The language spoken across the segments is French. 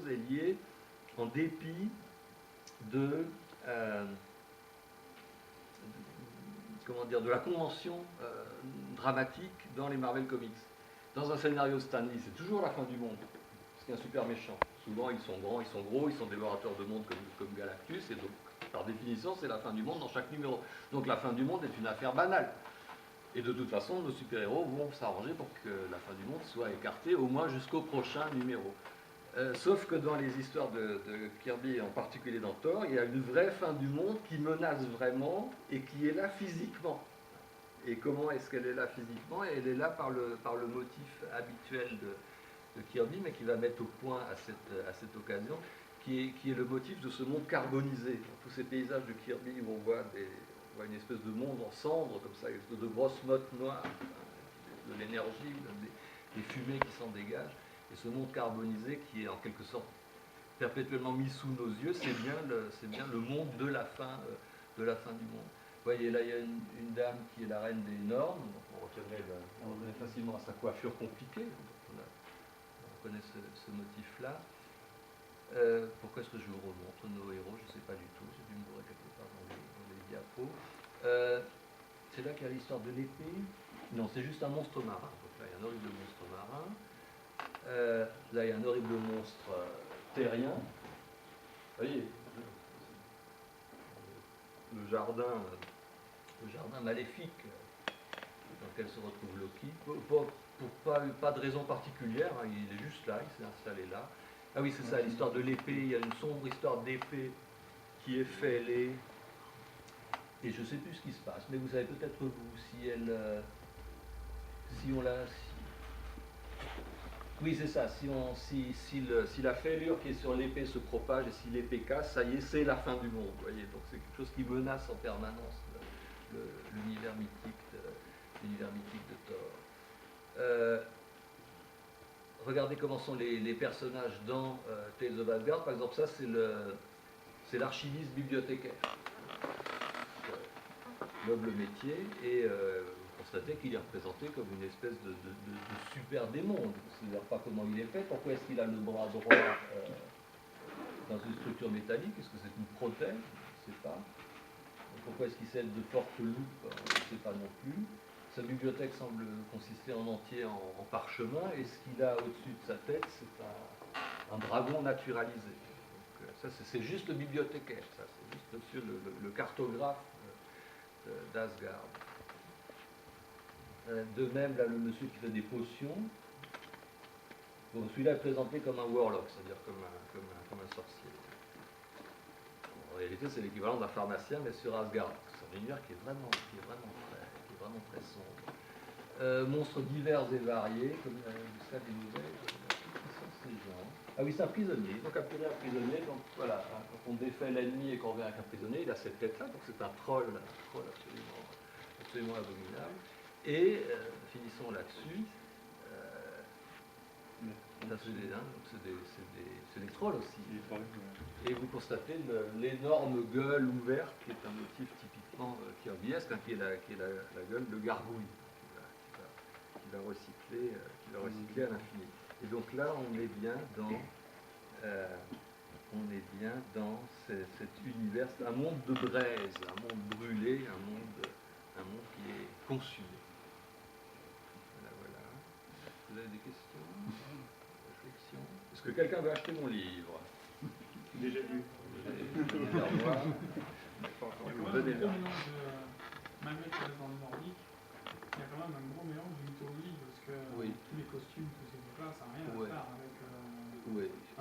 chose est lié en dépit de la convention dramatique dans les Marvel Comics. Dans un scénario Stan Lee, c'est toujours la fin du monde, parce qu'il y a un super méchant. Souvent, ils sont grands, ils sont gros, ils sont dévorateurs de monde comme Galactus, et donc, par définition, c'est la fin du monde dans chaque numéro. Donc la fin du monde est une affaire banale. Et de toute façon, nos super-héros vont s'arranger pour que la fin du monde soit écartée, au moins jusqu'au prochain numéro. Sauf que dans les histoires de Kirby, en particulier dans Thor, il y a une vraie fin du monde qui menace vraiment et qui est là physiquement. Et comment est-ce qu'elle est là physiquement? Elle est là par le motif habituel de Kirby, mais qui va mettre au point à cette occasion, qui est le motif de ce monde carbonisé. Dans tous ces paysages de Kirby où on voit une espèce de monde en cendres, comme ça, une espèce de grosse motte noire, de l'énergie, des fumées qui s'en dégagent. Et ce monde carbonisé qui est en quelque sorte perpétuellement mis sous nos yeux, c'est bien le monde de la fin du monde. Vous voyez, là, il y a une dame qui est la reine des normes, donc on reconnaît facilement à sa coiffure compliquée, on reconnaît ce motif-là. Pourquoi est-ce que je vous remontre nos héros? Je ne sais pas du tout, j'ai dû me bourrer quelque part dans les diapos. C'est là qu'il y a l'histoire de l'épée. Non, c'est juste un monstre marin. Donc là, il y a un horrible monstre marin. Là, il y a un horrible monstre terrien. Vous voyez, le jardin maléfique dans lequel se retrouve Loki, pour pas de raison particulière, hein, il est juste là, il s'est installé là. Ah oui, c'est ça, l'histoire de l'épée, il y a une sombre histoire d'épée qui est fêlée, et je ne sais plus ce qui se passe, mais vous savez peut-être vous, oui, c'est ça, si la fêlure qui est sur l'épée se propage et si l'épée casse, ça y est, c'est la fin du monde, vous voyez, donc c'est quelque chose qui menace en permanence l'univers mythique de Thor. Regardez comment sont les personnages dans Tales of Asgard, par exemple, ça c'est l'archiviste bibliothécaire, noble métier, et vous constatez qu'il est représenté comme une espèce de super démon. On ne sait pas comment il est fait, pourquoi est-ce qu'il a le bras droit dans une structure métallique, est-ce que c'est une prothèse? Je ne sais pas. Pourquoi est-ce qu'il cède de fortes loupes? On ne sait pas non plus. Sa bibliothèque semble consister en entier en parchemin, et ce qu'il a au-dessus de sa tête, c'est un dragon naturalisé. Donc, ça, c'est juste le bibliothécaire, ça, c'est juste monsieur le cartographe d'Asgard. De même, là, le monsieur qui fait des potions, bon, celui-là est présenté comme un warlock, c'est-à-dire comme un sorcier. En réalité, c'est l'équivalent d'un pharmacien, mais sur Asgard. C'est un univers qui est vraiment très sombre. Monstres divers et variés, comme ça des nouvelles. Qui sont ces gens? Ah oui, c'est un prisonnier. Donc un prisonnier, donc voilà, quand on défait l'ennemi et qu'on revient avec un prisonnier, il a cette tête-là, donc c'est un troll absolument abominable. Et finissons là-dessus. C'est des trolls aussi. Et vous constatez l'énorme gueule ouverte, qui est un motif typiquement kirbyesque, hein, qui est la gueule de gargouille, qui va recycler à l'infini. Et donc là, on est bien dans cet univers, un monde de braise, un monde brûlé, un monde qui est consumé. Voilà. Vous avez des questions? Réflexions? Est-ce que quelqu'un veut acheter mon livre? Déjà lu. Malgré que dans le nordique, il y a quand même un gros mélange de mythologie, parce que tous les costumes, tous ces trucs-là, ça n'a rien à faire avec la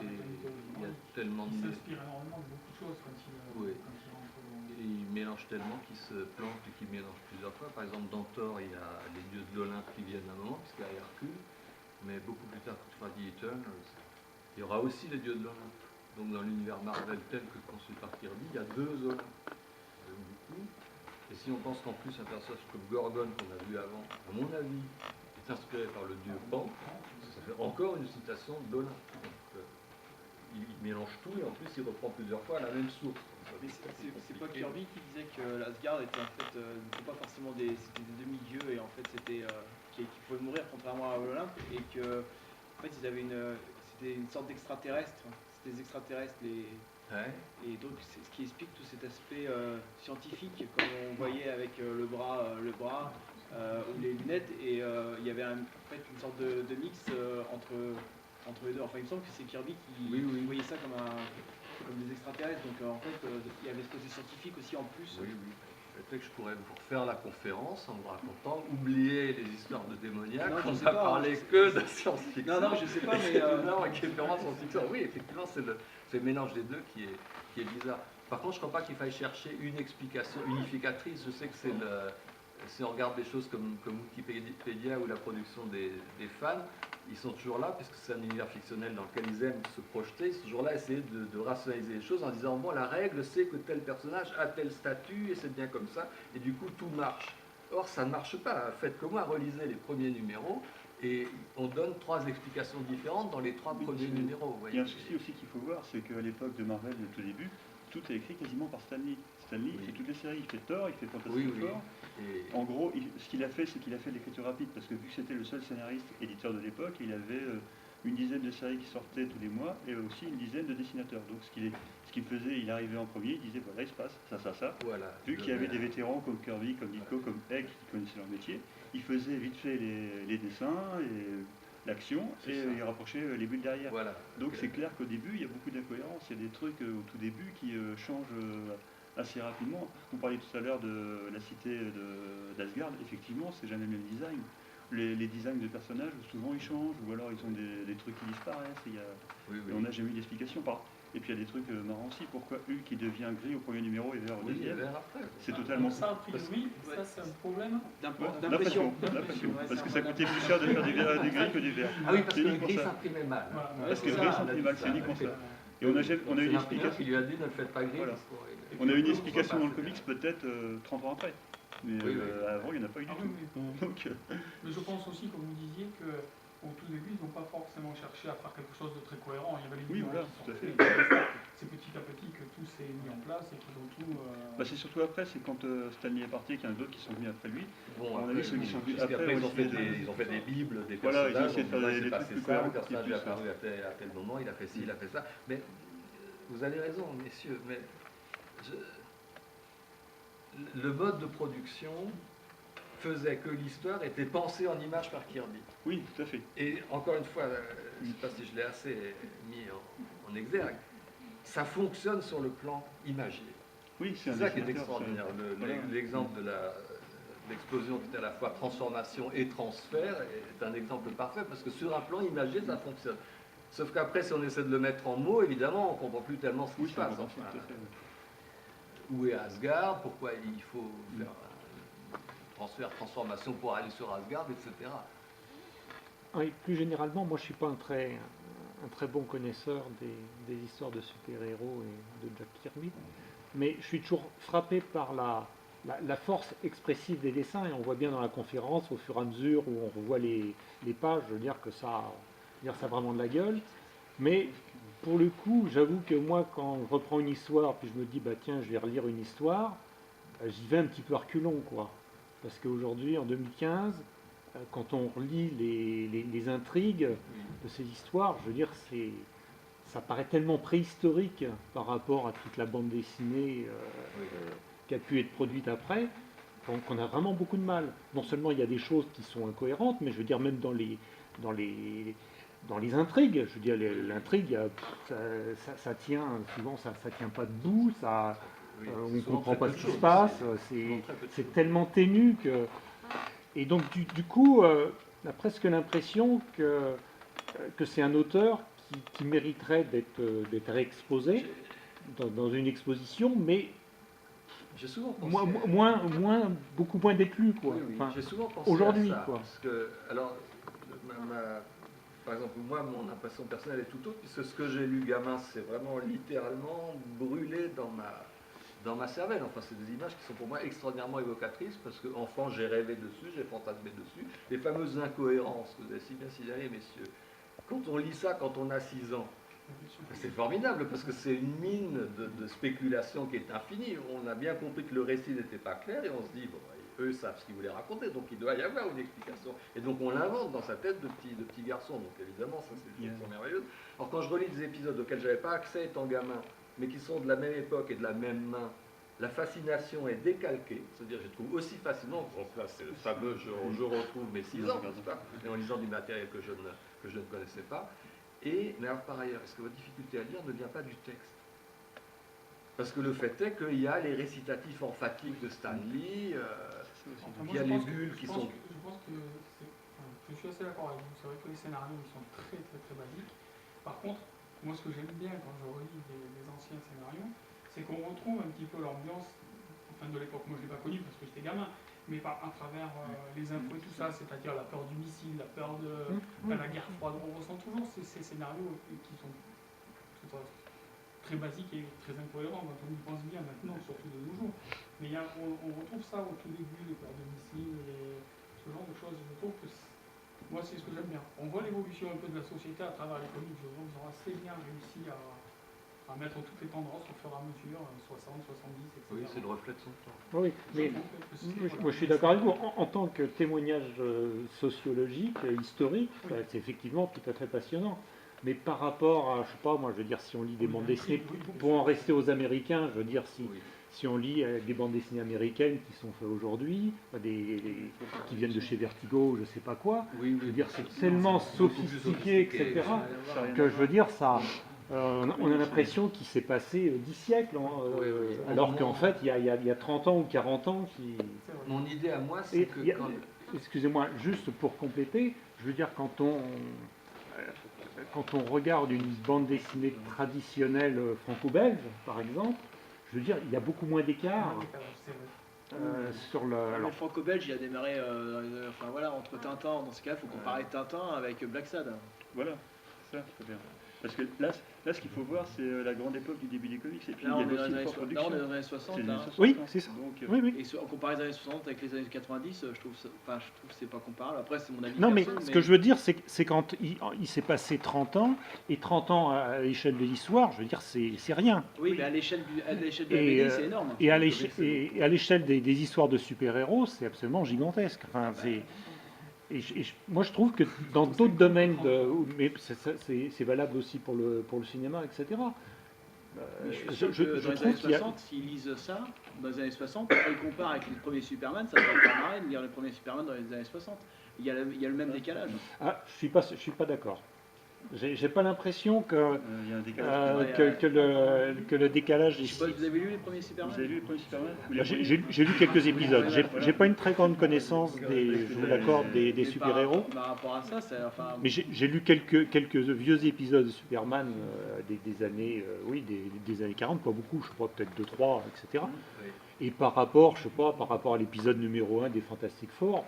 mythologie. Il y a tellement il s'inspire énormément de beaucoup de choses quand il rentre dans... Et il mélange tellement qu'il se plante et qu'il mélange plusieurs fois. Par exemple, dans Thor, il y a les dieux de l'Olympe qui viennent à un moment, puisqu'il y a Hercule, mais beaucoup plus tard, quand tu feras The Eternals, il y aura aussi les dieux de l'Olympe. Donc dans l'univers Marvel tel que construit par Kirby, il y a deux Olympes. Et si on pense qu'en plus un personnage comme Gorgon qu'on a vu avant, à mon avis, est inspiré par le dieu Pan, ça fait encore une citation d'Olympe. Il mélange tout et en plus il reprend plusieurs fois la même source. Mais c'est pas Kirby qui disait que l'Asgard était en fait pas forcément des demi-dieux et en fait c'était qu'ils pouvaient mourir contrairement à l'Olympe et que en fait ils avaient c'était une sorte d'extraterrestre. C'était des extraterrestres. Ouais. Et donc c'est ce qui explique tout cet aspect scientifique, comme on voyait avec le bras ou les lunettes, et il y avait en fait une sorte de mix entre les deux. Enfin, il me semble que c'est Kirby qui voyait ça comme des extraterrestres. Donc en fait, il y avait ce côté scientifique aussi en plus. Oui, oui. Peut-être que je pourrais vous refaire la conférence en vous racontant, oublier les histoires de démoniaques, on n'a parlé que de science-fiction. Non, je sais pas, mais... Oui, effectivement, c'est le mélange des deux qui est bizarre. Par contre, je ne crois pas qu'il faille chercher une explication unificatrice. Je sais que si on regarde des choses comme Wikipédia ou la production des fans, ils sont toujours là, puisque c'est un univers fictionnel dans lequel ils aiment se projeter, ils sont toujours là à essayer de rationaliser les choses en disant, bon, la règle, c'est que tel personnage a tel statut, et c'est bien comme ça, et du coup, tout marche. Or, ça ne marche pas. Faites comme moi, relisez les premiers numéros, et on donne 3 explications différentes dans les 3 premiers numéros. Il y a un souci aussi qu'il faut voir, c'est qu'à l'époque de Marvel, au tout début, tout est écrit quasiment par Stan Lee. Stan Lee, il fait toutes les séries, il fait Thor, il fait Fantastic Four. En gros, ce qu'il a fait, c'est qu'il a fait de l'écriture rapide, parce que vu que c'était le seul scénariste éditeur de l'époque, il avait une dizaine de séries qui sortaient tous les mois, et aussi une dizaine de dessinateurs. Donc ce qu'il faisait, il arrivait en premier, il disait voilà, il se passe ça. Voilà, vu qu'il y avait des vétérans comme Kirby, comme Ditko, comme Egg, qui connaissaient leur métier, il faisait vite fait les dessins, et l'action, et il rapprochait les bulles derrière. Voilà. Donc c'est clair qu'au début, il y a beaucoup d'incohérences, il y a des trucs au tout début qui changent assez rapidement. Vous parliez tout à l'heure de la cité d'Asgard, effectivement, c'est jamais le même design. Les designs de personnages, souvent ils changent, ou alors ils ont des trucs qui disparaissent, et on n'a jamais eu d'explication. Et puis il y a des trucs marrants aussi, pourquoi Hulk qui devient gris au premier numéro et vert au deuxième, c'est totalement... Ça, a priori, ça c'est un problème d'impression, parce que ça coûtait plus cher de faire du gris que du vert. Ah oui, parce que le gris s'imprimait mal. Parce que le gris s'imprimait mal, c'est uniquement ça. Et on a eu une explication. Il lui a dit ne le faites pas gris. Voilà. On a eu une explication dans le comics peut-être 30 ans après. Mais avant, il n'y en a pas eu du tout. Donc, mais je pense aussi, comme vous disiez, qu'au tout début, ils n'ont pas forcément cherché à faire quelque chose de très cohérent. Il y avait les voilà, tout à fait. C'est petit à petit que tout s'est mis en place et qu'ils ont tout... c'est surtout après, c'est quand Stanley est parti, qu'il y en a d'autres qui sont venus après lui. Bon, à mon avis, ceux qui sont venus après, ils ont fait des bibles, des personnages. Voilà, ils ont essayé de faire des trucs plus cohérents. Le personnage est apparu à tel moment, il a fait ci, il a fait ça. Mais vous avez raison, messieurs, mais le mode de production faisait que l'histoire était pensée en images par Kirby. Oui, tout à fait. Et encore une fois, je ne sais pas si je l'ai assez mis en exergue, ça fonctionne sur le plan imagier. Oui, c'est ça qui est extraordinaire. L'exemple de l'explosion qui est à la fois transformation et transfert est un exemple parfait, parce que sur un plan imagier, ça fonctionne. Sauf qu'après, si on essaie de le mettre en mots, évidemment, on ne comprend plus tellement ce qui se passe. Où est Asgard? Pourquoi il faut faire un transformation pour aller sur Asgard, etc. Oui, plus généralement, moi je ne suis pas un très bon connaisseur des histoires de super-héros et de Jack Kirby, mais je suis toujours frappé par la force expressive des dessins, et on voit bien dans la conférence, au fur et à mesure où on revoit les pages, je veux dire que ça a vraiment de la gueule. Mais pour le coup, j'avoue que moi, quand je reprends une histoire, puis je me dis, bah tiens, je vais relire une histoire, j'y vais un petit peu reculons, quoi. Parce qu'aujourd'hui, en 2015, quand on relit les intrigues de ces histoires, je veux dire, ça paraît tellement préhistorique par rapport à toute la bande dessinée qui a pu être produite après, qu'on a vraiment beaucoup de mal. Non seulement il y a des choses qui sont incohérentes, mais je veux dire, même dans les intrigues, je veux dire, l'intrigue, ça tient, souvent ça tient pas debout, on ne comprend pas ce qui se passe, c'est tellement ténu que... Et donc du coup, on a presque l'impression que c'est un auteur qui mériterait d'être réexposé dans une exposition, mais j'ai souvent pensé beaucoup moins d'être lu, quoi. Enfin, j'ai souvent pensé aujourd'hui, à ça, quoi. Parce que, alors, par exemple, moi, mon impression personnelle est tout autre, puisque ce que j'ai lu gamin, c'est vraiment littéralement brûlé dans ma cervelle. Enfin, c'est des images qui sont pour moi extraordinairement évocatrices, parce qu'enfant, j'ai rêvé dessus, j'ai fantasmé dessus. Les fameuses incohérences que vous avez si bien signalées, messieurs. Quand on lit ça, quand on a 6 ans, c'est formidable, parce que c'est une mine de spéculation qui est infinie. On a bien compris que le récit n'était pas clair, et on se dit, bon, eux savent ce qu'ils voulaient raconter, donc il doit y avoir une explication. Et donc on l'invente dans sa tête de petit garçon, donc évidemment, ça c'est des choses qui sont merveilleuses. Alors quand je relis des épisodes auxquels je n'avais pas accès étant gamin, mais qui sont de la même époque et de la même main, la fascination est décalquée, c'est-à-dire je trouve aussi fascinant, donc là c'est le fameux je retrouve mes 6 ans, n'est-ce pas, et en lisant du matériel que je ne connaissais pas. Mais alors par ailleurs, est-ce que votre difficulté à lire ne vient pas du texte? Parce que le fait est qu'il y a les récitatifs emphatiques de Stan Lee, il y a les bulles qui sont... Je pense que je suis assez d'accord avec vous. C'est vrai que les scénarios ils sont très basiques. Par contre, moi ce que j'aime bien quand je relis des anciens scénarios, c'est qu'on retrouve un petit peu l'ambiance de l'époque. Moi je ne l'ai pas connue parce que j'étais gamin, mais à travers les infos et tout ça, c'est-à-dire la peur du missile, la peur de la guerre froide. On ressent toujours ces scénarios qui sont très basiques et très incohérents quand on y pense bien maintenant, surtout de nos jours. Mais on retrouve ça au tout début, les peurs de missiles, ce genre de choses. Je trouve que moi c'est ce que j'aime bien. On voit l'évolution un peu de la société à travers les comics. Je trouve qu'ils ont assez bien réussi à mettre toutes les tendances au fur et à mesure, 60, 70, etc. Oui, c'est le reflet de son temps. Oui, mais moi je suis d'accord avec vous. En tant que témoignage sociologique, historique, c'est effectivement tout à fait passionnant. Mais par rapport à, je sais pas, moi je veux dire, si on lit des bandes dessinées, pour en rester aux Américains, je veux dire, si on lit des bandes dessinées américaines qui sont faites aujourd'hui, qui viennent de chez Vertigo, je sais pas quoi, je veux dire, c'est tellement sophistiqué, etc., que je veux dire, ça... on a l'impression qu'il s'est passé 10 siècles, alors qu'en fait, il y a 30 ans ou 40 ans qui... Mon idée à moi, c'est que... Excusez-moi, juste pour compléter, je veux dire, quand on regarde une bande dessinée traditionnelle franco-belge, par exemple, je veux dire, il y a beaucoup moins d'écart sur le... Le franco-belge, il a démarré entre Tintin, dans ce cas, il faut comparer Tintin avec Black Sad. Voilà, ça, très bien. Parce que là, ce qu'il faut voir, c'est la grande époque du début des comics. Et puis, là, il y a on est production. dans les années 60. Oui, c'est ça. Donc, oui. Et en comparant les années 60 avec les années 90, je trouve que c'est pas comparable. Après, c'est mon avis. Non, perso, mais ce que je veux dire, c'est quand il s'est passé 30 ans, et 30 ans à l'échelle de l'histoire, je veux dire, c'est rien. Oui, mais à l'échelle de la BD, c'est énorme. Et à l'échelle des histoires de super-héros, c'est absolument gigantesque. Enfin, moi, je trouve que dans d'autres domaines, mais c'est valable aussi pour le cinéma, etc. Je suis sûr que dans les années 60, s'ils lisent ça, dans les années 60, quand ils comparent avec les premiers Superman, ça va pas marrer de lire les premiers Superman dans les années 60. Il y a le même décalage. Ah, je suis pas d'accord. J'ai pas l'impression que le décalage ici... Vous avez lu les premiers Superman? Vous avez lu les premiers Superman? J'ai lu quelques épisodes. J'ai pas une très grande connaissance des super-héros. Par rapport à ça, mais j'ai lu quelques vieux épisodes de Superman des années, des années 40, pas beaucoup, je crois peut-être 2-3, etc. Et par rapport à l'épisode numéro 1 des Fantastic Four,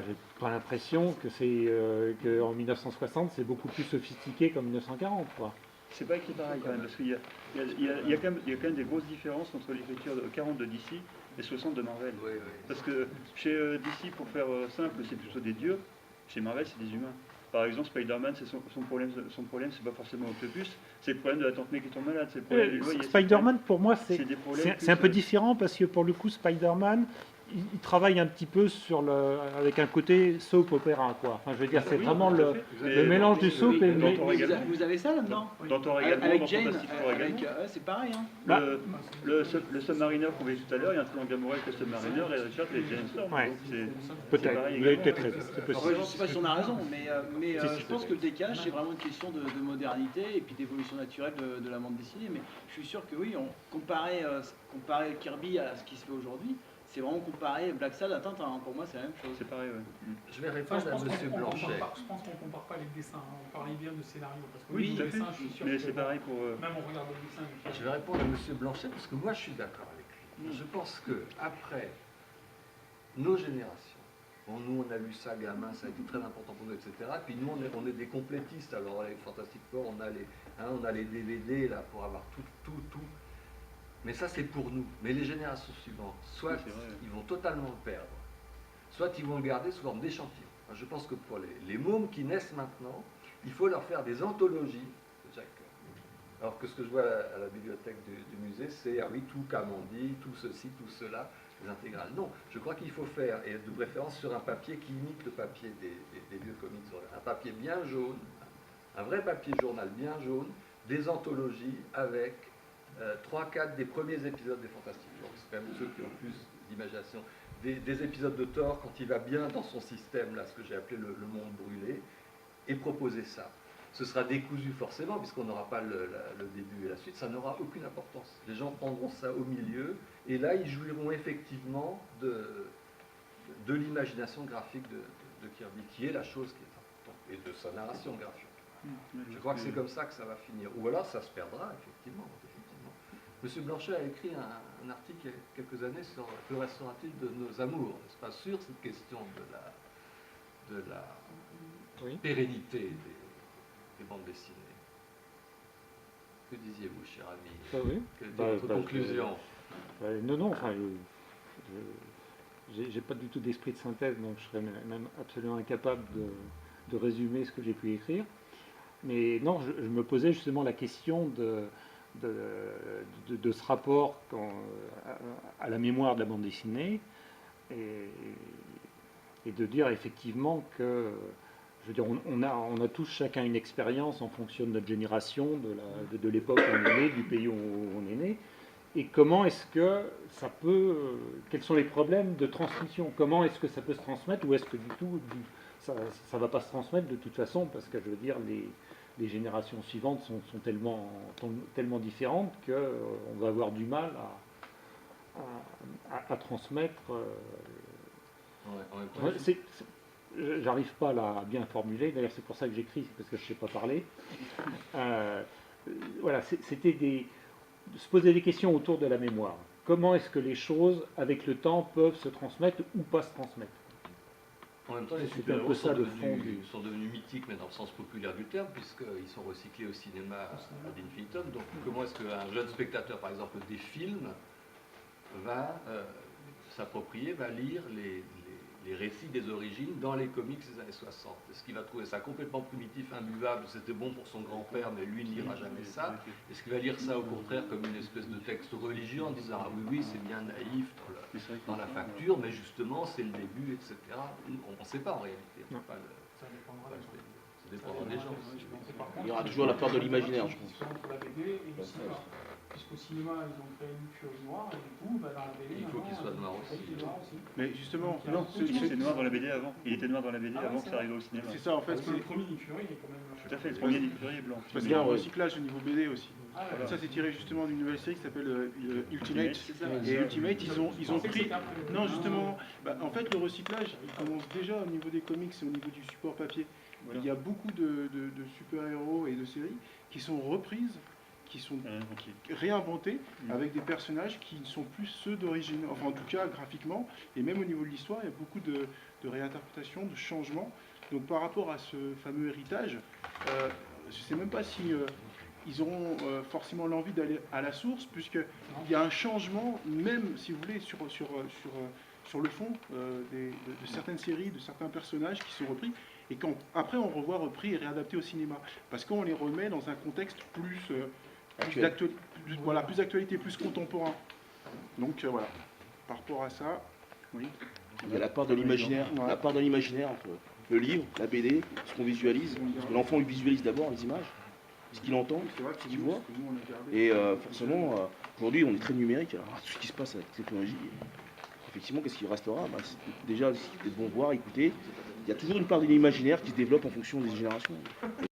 j'ai pas l'impression qu'en 1960 c'est beaucoup plus sophistiqué qu'en 1940, quoi. C'est pas écrit pareil quand même, parce qu'il y a quand même des grosses différences entre l'écriture de 40 de DC et 60 de Marvel. Parce que chez DC, pour faire simple, c'est plutôt des dieux. Chez Marvel, c'est des humains. Par exemple, Spider-Man, son problème, c'est pas forcément Octopus, c'est le problème de la tante May qui tombe malade. Spider-Man, pour moi, c'est un peu différent, parce que pour le coup, Spider-Man, il travaille un petit peu avec un côté soap opéra, quoi. Enfin, je veux dire, c'est vraiment le mélange du soap et vous avez ça là-dedans? Dans Thor également, avec dans Jane, Fantastic Four également. C'est pareil. Le Submariner qu'on voyait tout à l'heure, il y a un triangle amoureux avec le Submariner et Richard et James Storm. Peut-être, vous avez peut-être raison. Je ne sais pas si on a raison, mais je pense que le décalage, c'est vraiment une question de modernité et puis d'évolution naturelle de la bande dessinée. Mais je suis sûr que oui, comparer Kirby à ce qui se fait aujourd'hui, c'est vraiment comparer Black Sad à Tintin. Pour moi, c'est la même chose. C'est pareil, oui. Je vais répondre à M. Blanchet. Je pense qu'on ne compare pas les dessins. On parlait bien de scénario. Parce que Oui, les dessins, je suis sûr mais c'est pareil pour... Même on regarde le dessin. Je vais répondre à M. Blanchet parce que moi, je suis d'accord avec lui. Je pense que après nos générations, nous, on a lu ça gamin, ça a été très important pour nous, etc. Puis nous, on est des complétistes. Alors, les Fantastic Four, on a les DVD là, pour avoir tout. Mais ça, c'est pour nous. Mais les générations suivantes, soit ils vont totalement le perdre, soit ils vont le garder sous forme d'échantillon. Je pense que pour les mômes qui naissent maintenant, il faut leur faire des anthologies de Jack Kirby. Alors que ce que je vois à la bibliothèque du musée, c'est, tout Kamandi, tout ceci, tout cela. les intégrales. Non, je crois qu'il faut faire, et de préférence sur un papier qui imite le papier des vieux comics, un papier bien jaune, un vrai papier journal bien jaune, des anthologies avec 3-4 des premiers épisodes des Fantastiques Four, c'est quand même ceux qui ont le plus d'imagination, des épisodes de Thor quand il va bien dans son système, là, ce que j'ai appelé le monde brûlé, et proposer ça. Ce sera décousu forcément, puisqu'on n'aura pas le début et la suite, ça n'aura aucune importance. Les gens prendront ça au milieu, et là, ils jouiront effectivement de l'imagination graphique de Kirby, qui est la chose qui est importante, et de sa narration graphique. Je crois que c'est comme ça que ça va finir. Ou alors, ça se perdra, effectivement. Monsieur Blanchet a écrit un article il y a quelques années sur que restera-t-il de nos amours, n'est-ce pas, sur cette question de la pérennité des bandes dessinées. Que disiez-vous, cher ami? Oui. Quelle était votre conclusion? Non, enfin, j'ai pas du tout d'esprit de synthèse, donc je serais même absolument incapable de résumer ce que j'ai pu écrire. Mais non, je me posais justement la question de ce rapport à la mémoire de la bande dessinée et de dire effectivement que, je veux dire, on a tous chacun une expérience en fonction de notre génération, de l'époque où on est né, du pays où on est né, et comment est-ce que ça peut, quels sont les problèmes de transmission, comment est-ce que ça peut se transmettre, ou est-ce que du tout ça ne va pas se transmettre de toute façon, parce que je veux dire, les générations suivantes sont tellement différentes qu'on va avoir du mal à transmettre. J'arrive pas à bien formuler, d'ailleurs c'est pour ça que j'écris, parce que je ne sais pas parler. Voilà, c'était de se poser des questions autour de la mémoire. Comment est-ce que les choses, avec le temps, peuvent se transmettre ou pas se transmettre? En même temps, les super-héros sont devenus mythiques, mais dans le sens populaire du terme, puisqu'ils sont recyclés au cinéma ad infinitum. Donc, comment est-ce qu'un jeune spectateur, par exemple, des films, va s'approprier, va lire les récits des origines dans les comics des années 60? Est-ce qu'il va trouver ça complètement primitif, imbuvable, c'était bon pour son grand-père, mais lui ne lira jamais ça? Est-ce qu'il va lire ça au contraire comme une espèce de texte religieux en disant ah oui, c'est bien naïf dans la facture, mais justement c'est le début, etc. On ne sait pas en réalité. Ça dépendra des gens. Il y aura toujours la peur de l'imaginaire, je pense. Entre la BD et le cinéma. Puisqu'au cinéma, ils ont créé une furie noire, et du coup, dans la BD, il faut qu'il soit noir aussi. Mais justement, non, c'était noir dans la BD avant. Il était noir dans la BD avant que ça arrive au cinéma. C'est ça, en fait. Parce que le premier Nick Fury est quand même. Tout à fait, le premier Nick Fury est blanc. Parce qu'il y a un recyclage au niveau BD aussi. Ça, c'est tiré justement d'une nouvelle série qui s'appelle Ultimate. Et Ultimate, ils ont pris. Non, justement, en fait, le recyclage, il commence déjà au niveau des comics et au niveau du support papier. Il y a beaucoup de super-héros et de séries qui sont reprises, qui sont réinventés avec des personnages qui ne sont plus ceux d'origine, enfin en tout cas graphiquement, et même au niveau de l'histoire, il y a beaucoup de réinterprétations, de changements. Donc par rapport à ce fameux héritage, je ne sais même pas si ils auront forcément l'envie d'aller à la source, puisqu'il y a un changement, même si vous voulez, sur le fond de certaines séries, de certains personnages qui sont repris, et après on revoit repris et réadapté au cinéma, parce qu'on les remet dans un contexte plus d'actualité, plus contemporain. Donc voilà, par rapport à ça, oui. Il y a la part de l'imaginaire, la part de l'imaginaire entre le livre, la BD, ce qu'on visualise. Parce que l'enfant il visualise d'abord les images, ce qu'il entend, ce qu'il voit. Et forcément, aujourd'hui on est très numérique, alors tout ce qui se passe avec la technologie, effectivement, qu'est-ce qui restera? Déjà, c'est bon voir, écouter. Il y a toujours une part de l'imaginaire qui se développe en fonction des générations. Et